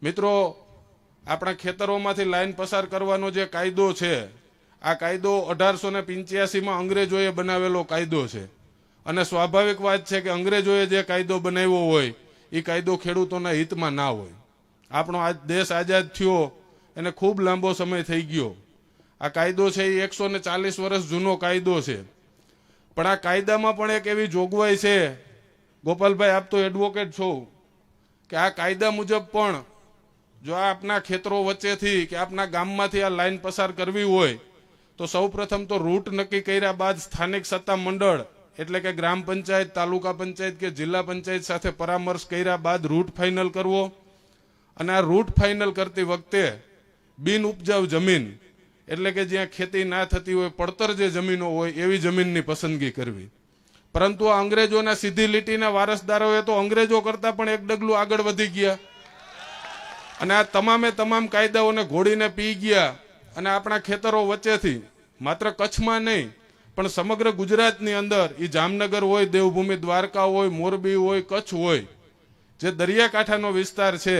મિત્રો, આપણા ખેતરોમાંથી લાઈન પસાર કરવાનો જે કાયદો છે, આ કાયદો 1885માં અંગ્રેજોએ બનાવેલો કાયદો છે. અને સ્વાભાવિક વાત છે કે અંગ્રેજોએ જે કાયદો બનાવ્યો હોય એ કાયદો ખેડૂતોના હિતમાં ના હોય. આપણો આ દેશ આઝાદ થયો એને ખૂબ લાંબો સમય થઈ ગયો. આ કાયદો છે એ 140 વર્ષ જૂનો કાયદો છે. પણ આ કાયદામાં પણ એક એવી જોગવાઈ છે, ગોપાલભાઈ આપ તો એડવોકેટ છો, કે આ કાયદા મુજબ પણ જો આપના ખેતરો વચ્ચેથી કે આપના ગામમાંથી આ લાઈન પસાર કરવી હોય તો સૌપ્રથમ તો રૂટ નક્કી કર્યા બાદ સ્થાનિક સત્તા મંડળ એટલે કે ગ્રામ પંચાયત, તાલુકા પંચાયત કે જિલ્લા પંચાયત સાથે પરામર્શ કર્યા બાદ રૂટ ફાઇનલ કરવો. અને આ રૂટ ફાઇનલ કરતી વખતે બિન ઉપજાઉ જમીન એટલે કે જ્યાં ખેતી ના થતી હોય, પડતર જે જમીનો હોય એવી જમીનની પસંદગી કરવી. પરંતુ આ અંગ્રેજોના સીધી લીટીના વારસદારોએ તો અંગ્રેજો કરતા પણ એક ડગલું આગળ વધી ગયા અને આ તમામે તમામ કાયદાઓને ઘોડીને પી ગયા. અને આપણા ખેતરો વચ્ચેથી માત્ર કચ્છમાં નહીં પણ સમગ્ર ગુજરાતની અંદર, એ જામનગર હોય, દેવભૂમિ દ્વારકા હોય, મોરબી હોય, કચ્છ હોય, જે દરિયાકાંઠાનો વિસ્તાર છે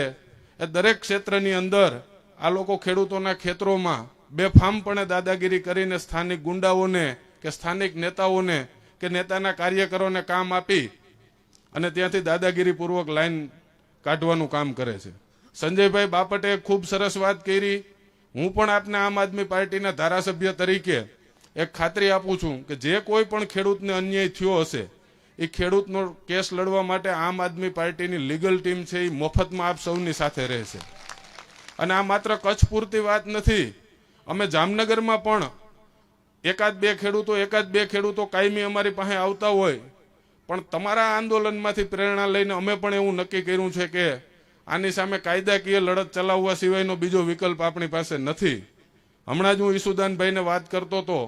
એ દરેક ક્ષેત્રની અંદર આ લોકો ખેડૂતોના ખેતરોમાં બેફામપણે દાદાગીરી કરીને સ્થાનિક ગુંડાઓને કે સ્થાનિક નેતાઓને કે નેતાના કાર્યકરોને કામ આપી અને ત્યાંથી દાદાગીરીપૂર્વક લાઈન કાઢવાનું કામ કરે છે. સંજયભાઈ બાપટે ખૂબ સરસ વાત કરી. હું પણ આપને આમ આદમી પાર્ટીના ધારાસભ્ય તરીકે એક ખાતરી આપું છું કે જે કોઈ પણ ખેડૂતને અન્યાય થયો હશે એ ખેડૂતનો કેસ લડવા માટે આમ આદમી પાર્ટીની લીગલ ટીમ છે એ મફતમાં આપ સૌની સાથે રહેશે. અને આ માત્ર કચ્છ પૂરતી વાત નથી. અમે જામનગરમાં પણ એકાદ બે ખેડૂતો કાયમી અમારી પાસે આવતા હોય, પણ તમારા આંદોલનમાંથી પ્રેરણા લઈને અમે પણ એવું નક્કી કર્યું છે કે આની સામે કાયદાકીય લડત ચલાવવા સિવાયનો બીજો વિકલ્પ આપણી પાસે નથી. હમણાં જ હું ઈસુદાનભાઈને વાત કરતો હતો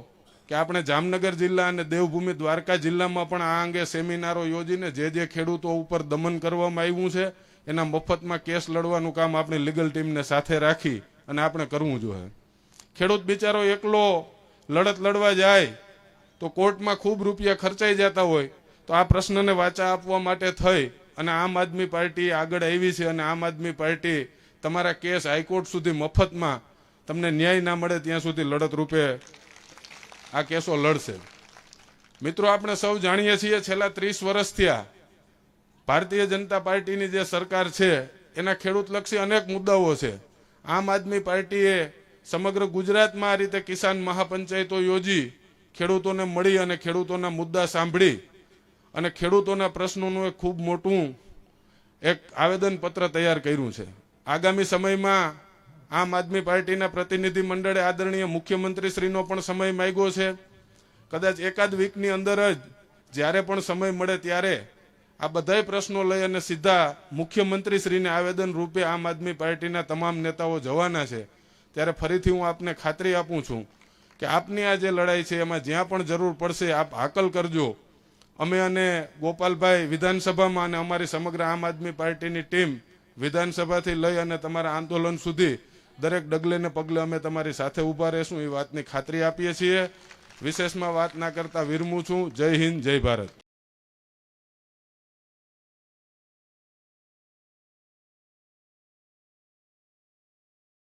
કે આપણે જામનગર જિલ્લા અને દેવભૂમિ દ્વારકા જિલ્લામાં પણ આ અંગે સેમિનારો યોજીને જે ખેડૂતો ઉપર દમન કરવામાં આવ્યું છે એના મફતમાં કેસ લડવાનું કામ આપણી લીગલ ટીમને સાથે રાખી અને આપણે કરવું જોઈએ. ખેડૂત બિચારો એકલો લડત લડવા જાય તો કોર્ટમાં ખૂબ રૂપિયા ખર્ચાઈ જતા હોય, તો આ પ્રશ્નને વાચા આપવા માટે થઈ અને આમ આદમી પાર્ટી આગળ આવી છે અને આમ આદમી પાર્ટી તમારા કેસ હાઈકોર્ટ સુધી મફતમાં તમને ન્યાય ના મળે ત્યાં સુધી લડત રૂપે આ કેસો લડશે. મિત્રો, આપણે સૌ જાણીએ છીએ છેલ્લા 30 વર્ષ થયા ભારતીય જનતા પાર્ટીની જે સરકાર છે એના ખેડૂતલક્ષી અનેક મુદ્દાઓ છે. આમ આદમી પાર્ટીએ સમગ્ર ગુજરાતમાં આ રીતે કિસાન મહાપંચાયતો યોજી ખેડૂતોને મળી અને ખેડૂતોના મુદ્દા સાંભળી અને ખેડૂતોના પ્રશ્નોનું એક ખૂબ મોટું એક આવેદનપત્ર તૈયાર કર્યું છે. આગામી સમયમાં આમ આદમી પાર્ટીના પ્રતિનિધિ મંડળે આદરણીય મુખ્યમંત્રીશ્રીનો પણ સમય માંગ્યો છે. કદાચ એકાદ વીકની અંદર જ જ્યારે પણ સમય મળે ત્યારે આ બધાય પ્રશ્નો લઈ અને સીધા મુખ્યમંત્રીશ્રીને આવેદન રૂપે આમ આદમી પાર્ટીના તમામ નેતાઓ જવાના છે. ત્યારે ફરીથી હું આપને ખાતરી આપું છું કે આપની આ જે લડાઈ છે એમાં જ્યાં પણ જરૂર પડશે આપ હાકલ કરજો. અમે અને ગોપાલભાઈ વિધાનસભામાં અને અમારી સમગ્ર આમ આદમી પાર્ટીની ટીમ વિધાનસભાથી લઈ અને તમારા આંદોલન સુધી દરેક ડગલે ને પગલે અમે તમારી સાથે ઊભા રહેશું એ વાતની ખાતરી આપીએ છીએ. વિશેષમાં વાત ના કરતા વિરમું છું. જય હિન્દ, જય ભારત.